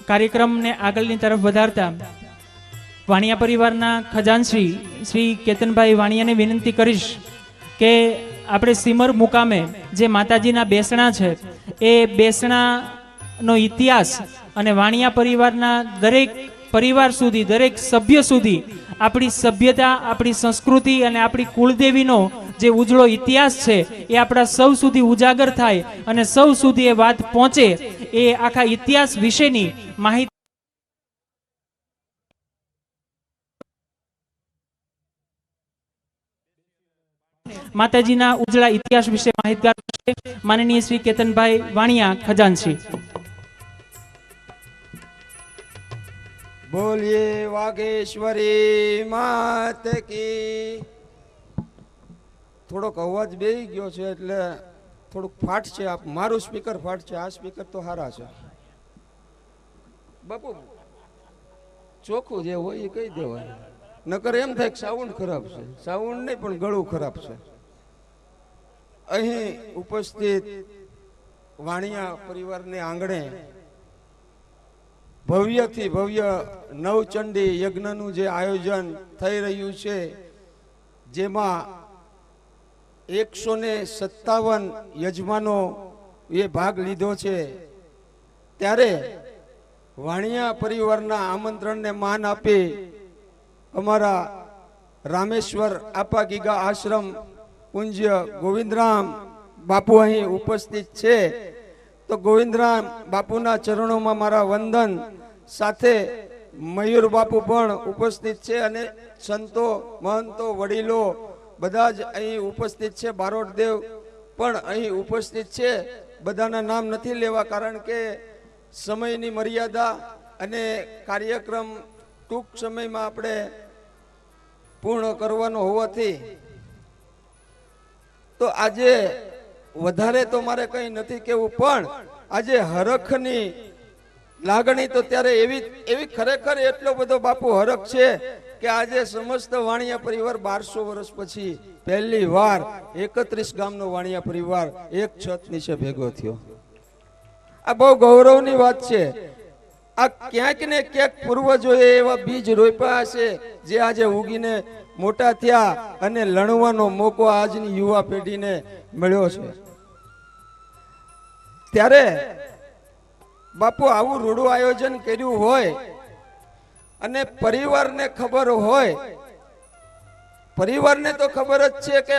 કાર્યક્રમને આગળની તરફ વધારતા વાણિયા પરિવારના ખજાનશ્રી શ્રી કેતનભાઈ વાણિયાને વિનંતી કરીશ કે આપણે સિમર મુકામે જે માતાજીના બેસણા છે એ બેસણાનો ઇતિહાસ અને વાણિયા પરિવારના દરેક પરિવાર સુધી, દરેક સભ્ય સુધી આપણી સભ્યતા, આપણી સંસ્કૃતિ અને આપણી કુળદેવીનો જે ઉજળો ઇતિહાસ છે એ આપણા સૌ સુધી ઉજાગર થાય અને સૌ સુધી એ વાત પહોંચે, એ આખા ઇતિહાસ વિશેની માહિતી માતાજીના ઉજળા ઇતિહાસ વિશે માહિતગાર છે માનનીય શ્રી કેતનભાઈ વાણિયા ખજાનશ્રી. બોલીએ વાઘેશ્વરી માત કી. થોડોક અવાજ બેહી ગયો છે એટલે થોડુંક ફાટ છે. મારું સ્પીકર ફાટ છે, આ સ્પીકર તો સારા છે. બાપુ ચોખ્ખું જે હોય એ કહી દેવાય, નકર એમ થાય કે સાઉન્ડ ખરાબ છે. સાઉન્ડ નહીં પણ ગળું ખરાબ છે. અહીં ઉપસ્થિત વાણિયા પરિવારને આંગણે ભવ્યથી ભવ્ય નવચંડી યજ્ઞનું જે આયોજન થઈ રહ્યું છે, જેમાં 157 યજમાનો એ ભાગ લીધો છે, ત્યારે વાણિયા પરિવારના આમંત્રણને માન આપી અમારા રામેશ્વર આપા ગીગા આશ્રમ પૂજ્ય ગોવિંદરામ બાપુ અહીં ઉપસ્થિત છે. તો ગોવિંદરામ બાપુના ચરણોમાં મારા વંદન, સાથે મયુર બાપુ પણ ઉપસ્થિત છે અને સંતો, મહંતો, વડીલો બધા જ અહીં ઉપસ્થિત છે. બારોટદેવ પણ અહીં ઉપસ્થિત છે. બધાના નામ નથી લેવા, કારણ કે સમયની મર્યાદા અને કાર્યક્રમ ટૂંક સમયમાં આપણે પૂર્ણ કરવાનો હોવાથી તો આજે વધારે તો મારે કંઈ નથી કહેવું, પણ આજે હરખની લાગણી તો ત્યારે એવી ખરેખર એટલો બધો બાપુ હરખ છે કે આજે સમસ્ત વાણિયા પરિવાર 1200 વર્ષ પછી પહેલી વાર 31 ગામનો વાણિયા પરિવાર એક છત નીચે ભેગો થયો. આ બહુ ગૌરવની વાત છે. આ ક્યાંક ને ક્યાંક પૂર્વજોએ એવા બીજ રોપ્યા હશે જે આજે ઉગીને મોટા થયા અને લણવાનો મોકો આજની યુવા પેઢીને મળ્યો છે. ત્યારે બાપુ આવું રૂડું આયોજન કર્યું હોય અને પરિવારને ખબર હોય, પરિવારને તો ખબર જ છે કે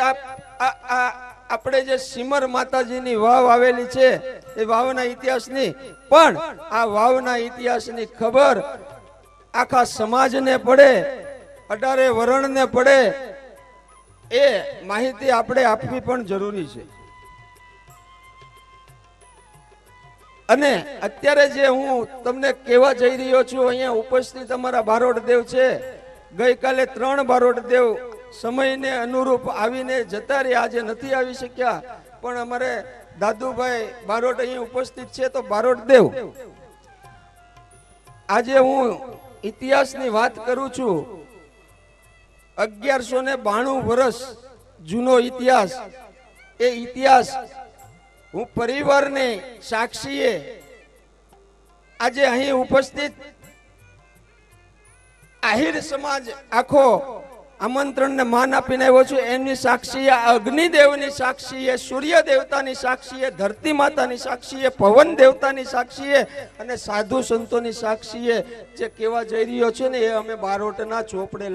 આપણે જે સિમર માતાજીની વાવ આવેલી છે એ વાવના ઇતિહાસની, પણ આ વાવના ઇતિહાસની ખબર આખા સમાજને પડે, 18 વર્ણને પડે, એ માહિતી આપણે આપવી પણ જરૂરી છે. અને અત્યારે જે હું તમને કહેવા જઈ રહ્યો છું, અહીંયા ઉપસ્થિત અમારા બારોટદેવ છે. ગઈકાલે 3 બારોટદેવ સમયને અનુરૂપ આવીને જતા રહ્યા, આજે નથી આવી શક્યા, પણ અમારે દાદુભાઈ બારોટ અહીં ઉપસ્થિત છે. તો બારોટદેવ, આજે હું ઇતિહાસની વાત કરું છું. 1192 વર્ષ જૂનો ઇતિહાસ. એ ઇતિહાસ હું પરિવારને સાક્ષીએ આજે અહીં ઉપસ્થિત આહિર સમાજ આખો આમંત્રણને માન આપીને આવ્યો છું. એમની સાક્ષીએ, અગ્નિદેવની સાક્ષીએ, સૂર્ય દેવતાની સાક્ષીએ, ધરતી માતાની સાક્ષીએ, પવન દેવતાની સાક્ષીએ અને સાધુ સંતોની સાક્ષીએ જે કહેવા જઈ રહ્યો છે ને, એ અમે બારોટના ચોપડે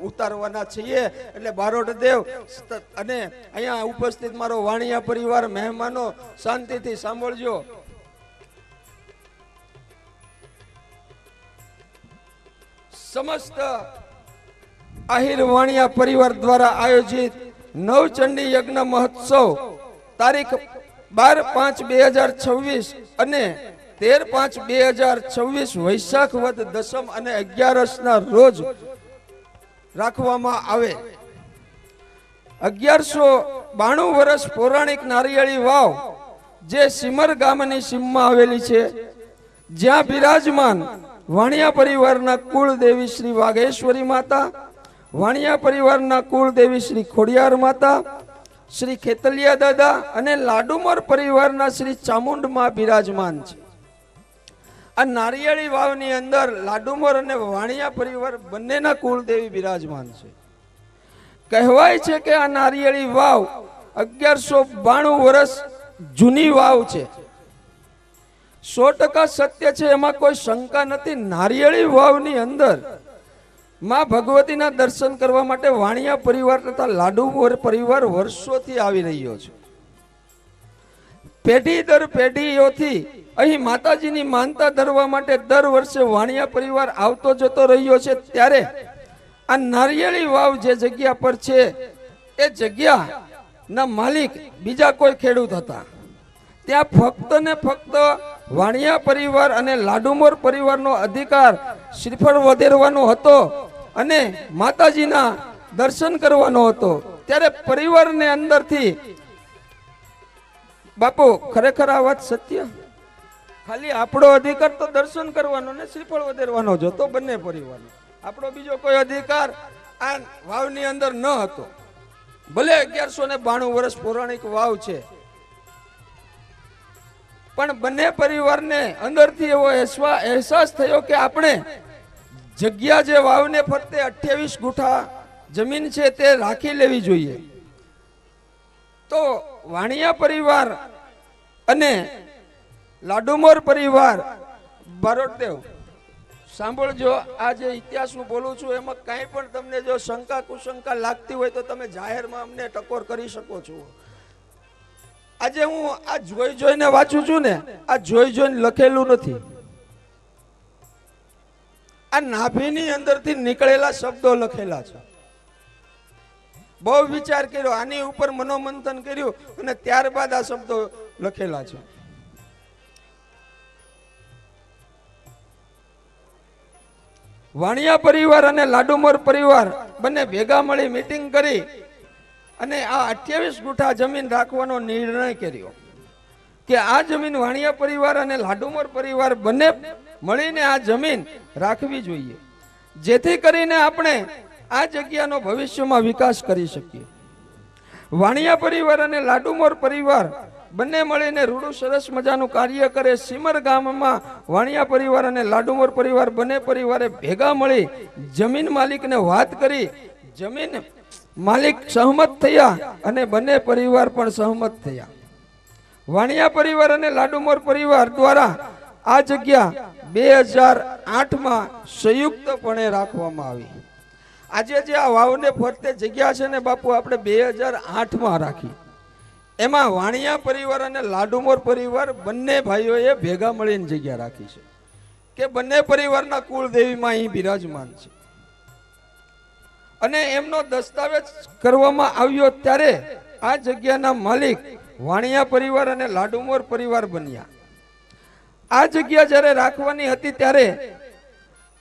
ઉતારવાના છીએ. એટલે બારોટદેવ અને અહીંયા ઉપસ્થિત મારો વાણિયા પરિવાર, મહેમાનો, શાંતિથી સાંભળજો. સમસ્ત આહિર વાણિયા પરિવાર દ્વારા આયોજિત નવચંડી યજ્ઞ મહોત્સવ તારીખ 12/5/2026 અને 13/5/2026 વૈશાખ વદ દસમ અને 11ના રોજ રાખવામાં આવે. 1192 વર્ષ પૌરાણિક નારિયેળી વાવ જે સિમર ગામની સીમમાં આવેલી છે, જ્યાં બિરાજમાન વાણિયા પરિવારના કુળદેવી શ્રી વાઘેશ્વરી માતા, વાણિયા પરિવારના કુળદેવી શ્રી ખોડિયાર માતા, શ્રી ખેતલિયા દાદા અને લાડુમર પરિવારના શ્રી ચામુંડ માં બિરાજમાન છે. આ નારિયેળી વાવની અંદર લાડુમોર અને વાણિયા પરિવાર બંનેના કુળદેવી બિરાજમાન છે. કહેવાય છે કે આ નારિયેળી વાવ 1192 વર્ષ જૂની વાવ છે. 100% સત્ય છે, એમાં કોઈ શંકા નથી. નારિયેળી વાવની અંદર માં ભગવતીના દર્શન કરવા માટે વાણિયા પરિવાર તથા લાડુમોર પરિવાર વર્ષોથી આવી રહ્યો છે. પેઢી દર પેઢીઓથી અહીં માતાજીની માનતા ધરવા માટે દર વર્ષે વાણિયા પરિવાર આવતો જતો રહ્યો છે. ત્યારે આ નારિયેળી વાવ જે જગ્યા પર છે એ જગ્યાના માલિક બીજા કોઈ ખેડૂત હતા. ત્યાં ફક્ત ને ફક્ત વાણિયા પરિવાર અને લાડુમોર પરિવારનો અધિકાર શ્રીફળ વધેરવાનો હતો અને માતાજીના દર્શન કરવાનો હતો. ત્યારે પરિવારને અંદરથી બાપુ ખરેખર આ વાત સત્ય, ખાલી આપણો અધિકાર તો દર્શન કરવાનો ને શ્રીફળ વધેરવાનો જ હતો બંને પરિવારનો. આપણો બીજો કોઈ અધિકાર આ વાવની અંદર ન હતો. ભલે 1192 વર્ષ પૌરાણિક વાવ છે, પણ બંને પરિવારને અંદરથી એવો અહેસાસ થયો કે આપણે જગ્યા જે વાવને ફરતે 28 ગુઠા જમીન છે તે રાખી લેવી જોઈએ. તો વાણિયા પરિવાર અને લાડુમોર પરિવાર, બારોટદેવ સાંભળજો, આ જે ઇતિહાસ હું બોલું છું એમાં કાંઈ પણ તમને જો શંકા કુશંકા લાગતી હોય તો તમે જાહેરમાં અમને ટકોર કરી શકો છો. આજે હું આ જોઈને વાંચું છું ને, આ જોઈને લખેલું નથી. આ નાભીની અંદરથી નીકળેલા શબ્દો લખેલા છે. બહુ વિચાર કર્યો, આની ઉપર મનોમંથન કર્યું અને ત્યારબાદ આ શબ્દો લખેલા છે. વાણિયા પરિવાર અને લાડુમોર પરિવાર બંને ભેગા મળી મીટિંગ કરી અને આ 28 ગુઠા જમીન રાખવાનો નિર્ણય કર્યો કે આ જમીન વાણિયા પરિવાર અને લાડુમોર પરિવાર બંને મળીને આ જમીન રાખવી જોઈએ, જેથી કરીને આપણે આ જગ્યાનો ભવિષ્યમાં વિકાસ કરી શકીએ. વાણિયા પરિવાર અને લાડુમોર પરિવાર બંને મળીને રૂડું સરસ મજાનું કાર્ય કરે. સીમર ગામમાં વાણિયા પરિવાર અને લાડુમોર પરિવાર બંને પરિવારે ભેગા મળી જમીન માલિકને વાત કરી. જમીન માલિક સહમત થયા અને બંને પરિવાર પણ સહમત થયા. વાણિયા પરિવાર અને લાડુમોર પરિવાર દ્વારા આ જગ્યા 2008માં સંયુક્તપણે રાખવામાં આવી. આજે જે આ વાવને ફરતે જગ્યા છે ને બાપુ, આપણે 2008માં રાખી. એમાં વાણિયા પરિવાર અને લાડુમોર પરિવાર બંને ભાઈઓએ ભેગા મળીને જગ્યા રાખી છે કે બંને પરિવારના કુળદેવીમાં અહીં બિરાજમાન છે. અને એમનો દસ્તાવેજ કરવામાં આવ્યો ત્યારે આ જગ્યાના માલિક વાણિયા પરિવાર અને લાડુમોર પરિવાર બન્યા. આ જગ્યા જ્યારે રાખવાની હતી ત્યારે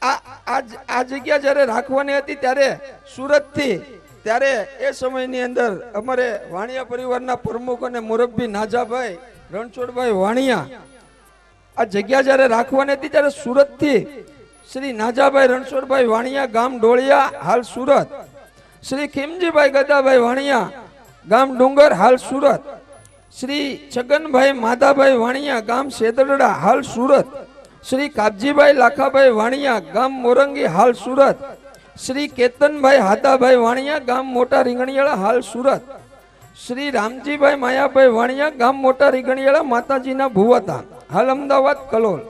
આ જગ્યા જ્યારે રાખવાની હતી ત્યારે સુરતથી, ત્યારે એ સમયની અંદર અમારે વાણિયા પરિવારના પ્રમુખ અને મુરબ્બી નાજાભાઈ રણછોડભાઈ વાણિયા આ જગ્યા જ્યારે રાખવાની હતી ત્યારે સુરતથી શ્રી નાજાભાઈ રણછોડભાઈ વાણિયા ગામ ડોળિયા હાલ સુરત, શ્રી ખીમજીભાઈ ગદાભાઈ વાણિયા ગામ ડુંગર હાલ સુરત, શ્રી છગનભાઈ માધાભાઈ વાણિયા ગામ સેદરડા હાલ સુરત, શ્રી કાબજીભાઈ લાખાભાઈ વાણિયા ગામ મોરંગી હાલ સુરત, શ્રી કેતનભાઈ હાદાભાઈ વાણિયા ગામ મોટા રીંગણીયાળા હાલ સુરત, શ્રી રામજીભાઈ માયાભાઈ વાણિયા ગામ મોટા રીંગણીયાળા માતાજીના ભુવતા હાલ અમદાવાદ કલોલ.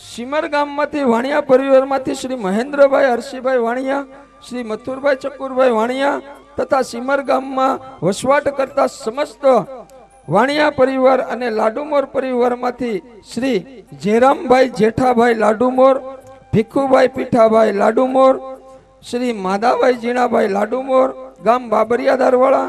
સીમર ગામમાંથી વાણિયા પરિવારમાંથી શ્રી મહેન્દ્રભાઈ હરસિભાઈ વાણિયા, શ્રી મથુરભાઈ ચકુરભાઈ વાણિયા તથા સીમર ગામમાં વસવાટ કરતા સમસ્ત વાણિયા પરિવાર અને લાડુમોર પરિવારમાંથી શ્રી જેરામભાઈ જેઠાભાઈ લાડુમોર, ભીખુભાઈ પીઠાભાઈ લાડુમોર, શ્રી માધાભાઈ જીણાભાઈ લાડુમોર ગામ બાબરિયા દારવાળા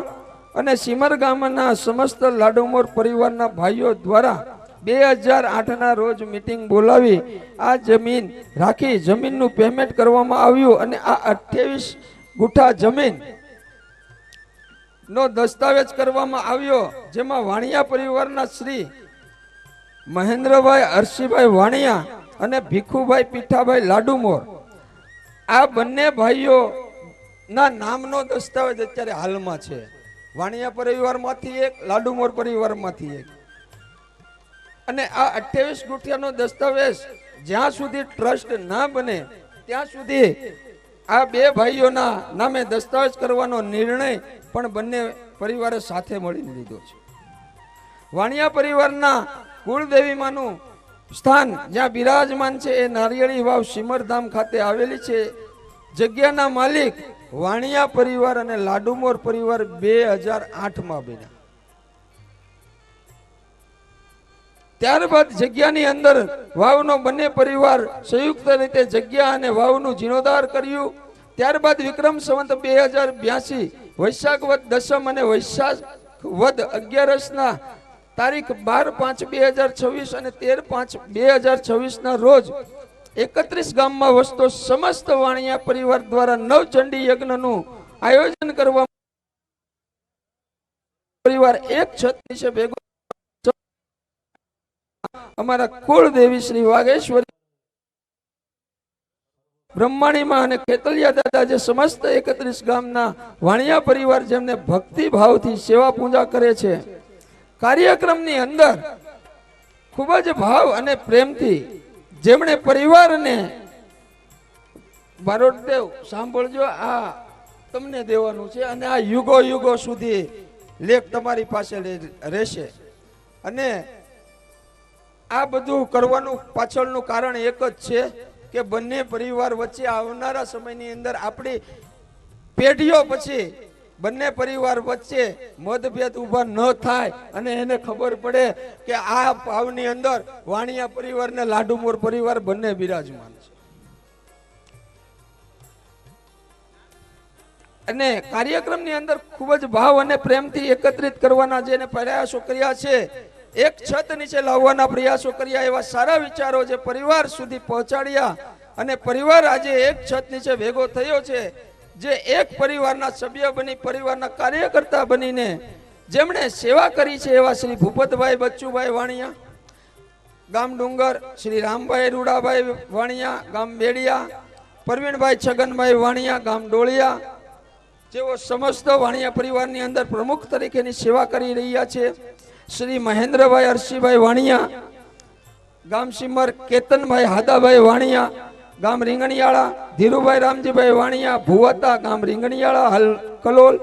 અને સીમર ગામના સમસ્ત લાડુમોર પરિવારના ભાઈઓ દ્વારા 2008ના રોજ મીટિંગ બોલાવી આ જમીન રાખી જમીનનું પેમેન્ટ કરવામાં આવ્યું અને આ 28 ગુઠા જમીન નો દસ્તાવેજ કરવામાં આવ્યો, જેમાં વાણિયા પરિવારના શ્રી મહેન્દ્રભાઈ હરસિભાઈ વાણિયા અને ભીખુભાઈ પીઠાભાઈ લાડુમોર આ બંને ભાઈઓ ના નામનો દસ્તાવેજ અત્યારે હાલમાં છે. વાણિયા પરિવારમાંથી એક, લાડુમોર પરિવારમાંથી એક. અને આ 28 ગુઠિયાનો દસ્તાવેજ જ્યાં સુધી ટ્રસ્ટ ના બને ત્યાં સુધી આ બે ભાઈઓના નામે દસ્તાવેજ કરવાનો નિર્ણય પણ બંને પરિવારે સાથે મળીને લીધો છે. વાણિયા પરિવારના કુળદેવીમાંનું સ્થાન જ્યાં બિરાજમાન છે એ નારિયેળી વાવ સિમરધામ ખાતે આવેલી છે. જગ્યાના માલિક વાણિયા પરિવાર અને લાડુમોર પરિવાર 2008માં બન્યા. ત્યારબાદ જગ્યાની અંદર વાવનો બંને પરિવાર સંયુક્ત રીતે જગ્યા અને વાવનું જીર્ણોદ્ધાર કર્યું. ત્યારબાદ વિક્રમ સંવત 2082 વૈશાખ વદ દસમ અને વૈશાખ વદ 11ના તારીખ 12/5/2026 અને 13/5/2026 ના રોજ 31 ગામમાં વસતો સમસ્ત વાણિયા પરિવાર દ્વારા નવચંડી યજ્ઞનું આયોજન કરવામાં પરિવાર એક છત નીચે ભેગો અમારા કુળદેવી શ્રી વાઘેશ્વરી બ્રહ્માણીમાં અને ખેતલિયા દાદા જે સમસ્ત 31 ગામના વાણિયા પરિવાર જેમને ભક્તિ ભાવથી સેવા પૂજા કરે છે. કાર્યક્રમની અંદર ખૂબ જ ભાવ અને પ્રેમથી જેમણે પરિવારને બારોટદેવ સાંભળજો, આ તમને દેવાનું છે અને આ યુગો યુગો સુધી લેખ તમારી પાસે રહેશે. અને આ બધું કરવાનું પાછળનું કારણ એક જ છે કે બંને પરિવાર વચ્ચે આવનારા સમયની અંદર આપણી પેઢીઓ પછી બંને પરિવાર વચ્ચે મતભેદ ઉભા ન થાય અને એને ખબર પડે કે આ ભાવની અંદર વાણિયા પરિવાર ને લાડુમોર પરિવાર બંને બિરાજમાન છે. અને કાર્યક્રમની અંદર ખૂબ જ ભાવ અને પ્રેમથી એકત્રિત કરવાના જેને પ્રયાસો કર્યા છે, એક છત નીચે લાવવાના પ્રયાસો કર્યા, એવા સારા વિચારો જે પરિવાર સુધી પહોંચાડ્યા અને પરિવાર આજે એક છત નીચે ભેગો થયો છે. જે એક પરિવારના સભ્ય બની પરિવારના કાર્યકર્તા બનીને જેમણે સેવા કરી છે એવા શ્રી ભૂપતભાઈ બચ્ચુભાઈ વાણિયા ગામ ડુંગર, શ્રી રામભાઈ રૂડાભાઈ વાણિયા ગામ બેડિયા, પ્રવીણભાઈ છગનભાઈ વાણિયા ગામ ડોળિયા, જેઓ સમસ્ત વાણિયા પરિવારની અંદર પ્રમુખ તરીકેની સેવા કરી રહ્યા છે. શ્રી મહેન્દ્રભાઈ હરસિભાઈ વાણિયા ગામ સિમર, કેતનભાઈ હાદાભાઈ વાણિયા ગામ રીંગણિયાળા, ધીરુભાઈ રામજીભાઈ વાણિયા ભુવાતા ગામ રીંગણિયાળા હાલ કલોલ,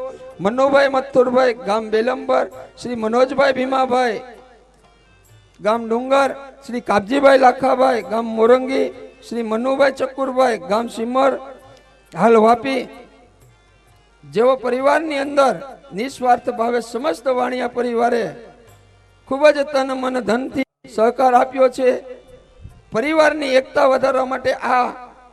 મનોભાઈ મથુરભાઈ ગામ બેલંબર, શ્રી મનોજભાઈ ભીમાભાઈ ગામ ડુંગર, શ્રી કાબજીભાઈ લાખાભાઈ ગામ મોરંગી, શ્રી મનુભાઈ ચકુરભાઈ ગામ સિમર હાલ વાપી, જેવો પરિવારની અંદર નિસ્વાર્થ ભાવે સમસ્ત વાણિયા પરિવારે ખૂબ જ તન મન ધનથી સહકાર આપ્યો છે. પરિવારની એકતા વધારવા માટે આ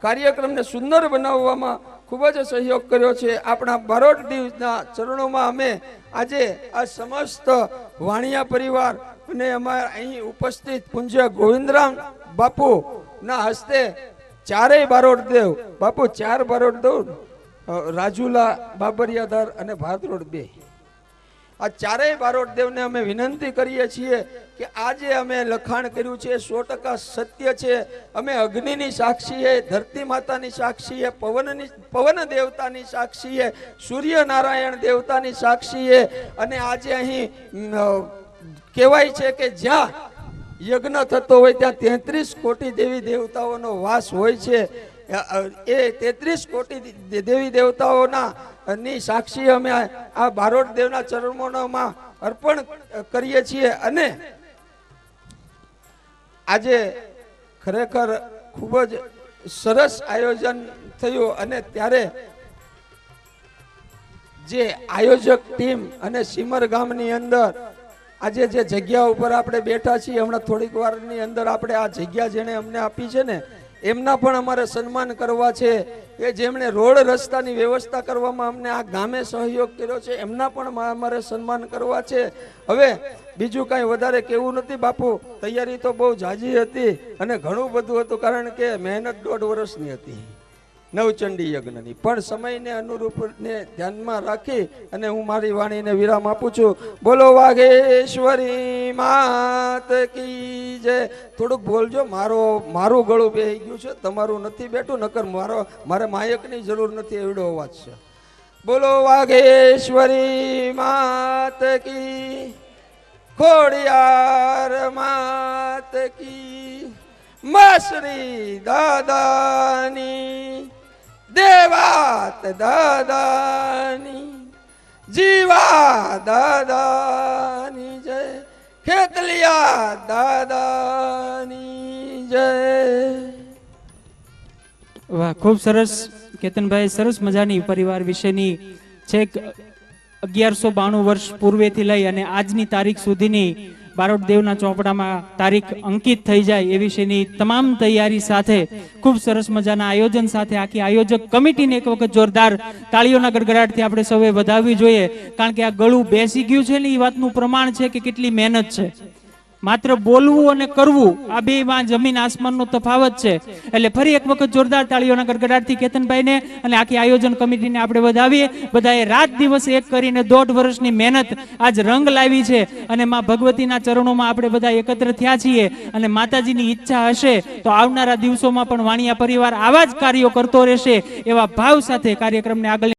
કાર્યક્રમને સુંદર બનાવવામાં ખૂબ જ સહયોગ કર્યો છે. આપણા બારોટ દીવના ચરણોમાં અમે આજે આ સમસ્ત વાણિયા પરિવાર અને અમારા અહીં ઉપસ્થિત પૂજ્ય ગોવિંદરામ બાપુ ના હસ્તે ચારેય બારોટ દેવ બાપુ, 4 બારોટ દેવ, રાજુલા, બાબરિયાધાર અને ભારત રોડ 2, આ ચારેય બારોટ દેવને અમે વિનંતી કરીએ છીએ કે આજે અમે લખાણ કર્યું છે 100% સત્ય છે. અમે અગ્નિની સાક્ષીએ, ધરતી માતાની સાક્ષીએ, પવન દેવતાની સાક્ષીએ, સૂર્યનારાયણ દેવતાની સાક્ષીએ, અને આજે અહીં કહેવાય છે કે જ્યાં યજ્ઞ થતો હોય ત્યાં 33 કોટી દેવી દેવતાઓનો વાસ હોય છે. એ 33 કોટી દેવી દેવતાઓના ની સાક્ષી અમે આ બારોટ દેવના ચરણોમાં અર્પણ કરીએ છીએ. અને આજે ખરેખર ખૂબ જ સરસ આયોજન થયું. અને ત્યારે જે આયોજક ટીમ અને સિમર ગામની અંદર આજે જે જગ્યા ઉપર આપણે બેઠા છીએ, હમણાં થોડીક વારની અંદર આપણે આ જગ્યા જેને અમને આપી છે ને એમના પણ અમારે સન્માન કરવા છે. કે જેમણે રોડ રસ્તાની વ્યવસ્થા કરવામાં અમને આ ગામે સહયોગ કર્યો છે, એમના પણ અમારે સન્માન કરવા છે. હવે બીજું કાંઈ વધારે કેવું નથી બાપુ, તૈયારી તો બહુ ઝાઝી હતી અને ઘણું બધું હતું, કારણ કે મહેનત 1.5 વર્ષની હતી નવચંડી યજ્ઞની. પણ સમયને અનુરૂપ ને ધ્યાનમાં રાખી અને હું મારી વાણીને વિરામ આપું છું. બોલો વાઘેશ્વરી માત કી જય. થોડુંક બોલજો, મારું ગળું બેહી ગયું છે, તમારું નથી બેઠું, નકર મારે માયકની જરૂર નથી, એવડો અવાજ છે. બોલો વાઘેશ્વરી માત કી. ખોડિયાર માત કી, મસરી દાદાની, દેવાત દાદાની, જીવા દાદાની જય, ખેતલિયા દાદાની જય. વાહ, ખૂબ સરસ કેતનભાઈ, સરસ મજાની પરિવાર વિશેની છેક 1192 વર્ષ પૂર્વેથી લઈ અને આજની તારીખ સુધીની બારોટ દેવના ચોપડામાં તારીખ અંકિત થઈ જાય એ વિશેની તમામ તૈયારી સાથે ખૂબ સરસ મજાના આયોજન સાથે આખી આયોજક કમિટીને એક વખત જોરદાર તાળીઓના ગડગડાટથી આપણે સૌએ વધાવવી જોઈએ. કારણ કે આ ગળું બેસી ગયું છે ને એ વાતનું પ્રમાણ છે કે કેટલી મહેનત છે. માત્ર બોલવું અને કરવું આ બેમાં જમીન આસમાનનો તફાવત છે. એટલે ફરી એક વખત જોરદાર તાળીઓના ગડગડાટથી કેતનભાઈને અને આખી આયોજન કમિટીને આપણે વધાવીએ. બધાએ રાત દિવસ એક કરીને 1.5 વર્ષની મહેનત આજ રંગ લાવી છે અને માં ભગવતીના ચરણોમાં આપણે બધા એકત્ર થયા છીએ. અને માતાજીની ઈચ્છા હશે તો આવનારા દિવસોમાં પણ વાણિયા પરિવાર આવા જ કાર્યો કરતો રહેશે એવા ભાવ સાથે કાર્યક્રમને આગળ